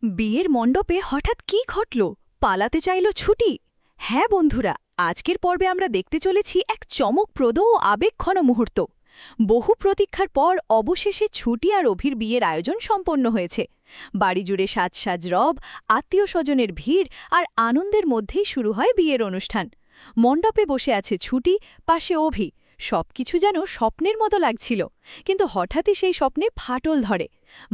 বিয়ের মণ্ডপে হঠাৎ কি ঘটল? পালাতে চাইল ছুটি? হ্যাঁ বন্ধুরা, আজকের পর্বে আমরা দেখতে চলেছি এক চমকপ্রদ ও আবেগঘন মুহূর্ত। বহু প্রতীক্ষার পর অবশেষে ছুটি আর অভির বিয়ের আয়োজন সম্পন্ন হয়েছে। বাড়িজুড়ে সাজ সাজ রব, আত্মীয় স্বজনের ভিড় আর আনন্দের মধ্যেই শুরু হয় বিয়ের অনুষ্ঠান। মণ্ডপে বসে আছে ছুটি, পাশে অভি। সবকিছু যেন স্বপ্নের মতো লাগছিল, কিন্তু হঠাৎই সেই স্বপ্নে ফাটল ধরে।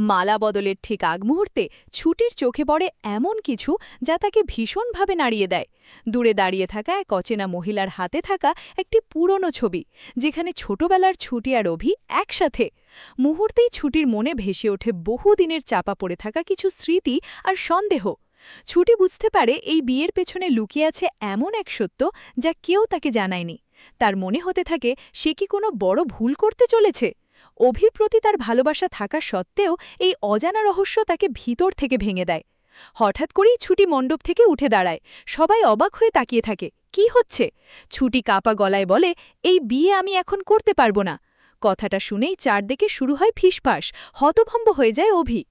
মালা বদলের ঠিক আগ মুহূর্তে ছুটির চোখে পড়ে এমন কিছু যা তাকে ভীষণভাবে নাড়িয়ে দেয়। দূরে দাঁড়িয়ে থাকা এক অচেনা মহিলার হাতে থাকা একটি পুরনো ছবি, যেখানে ছোটবেলার ছুটি আর অভি একসাথে। মুহূর্তেই ছুটির মনে ভেসে ওঠে বহুদিনের চাপা পড়ে থাকা কিছু স্মৃতি আর সন্দেহ। ছুটি বুঝতে পারে এই বিয়ের পেছনে লুকিয়ে আছে এমন এক সত্য যা কেউ তাকে জানায়নি। তার মনে হতে থাকে সে কি কোনো বড় ভুল করতে চলেছে। অভির প্রতি তার ভালোবাসা থাকা সত্ত্বেও এই অজানা রহস্য তাকে ভিতর থেকে ভেঙে দেয়। হঠাৎ করেই ছুটি মণ্ডপ থেকে উঠে দাঁড়ায়। সবাই অবাক হয়ে তাকিয়ে থাকে, কি হচ্ছে? ছুটি কাপা গলায় বলে, এই বিয়ে আমি এখন করতে পারবো না। কথাটা শুনেই চারদিকে শুরু হয় ফিসফাস। হতভম্ব হয়ে যায় অভি।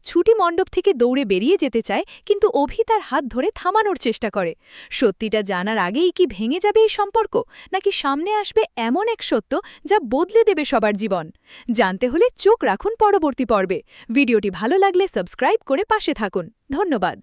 ছুটি মণ্ডপ থেকে দৌড়ে বেরিয়ে যেতে চায়, কিন্তু অভি তার হাত ধরে থামানোর চেষ্টা করে। সত্যিটা জানার আগেই কি ভেঙে যাবে এই সম্পর্ক, নাকি সামনে আসবে এমন এক সত্য যা বদলে দেবে সবার জীবন? জানতে হলে চোখ রাখুন পরবর্তী পর্বে। ভিডিওটি ভালো লাগলে সাবস্ক্রাইব করে পাশে থাকুন। ধন্যবাদ।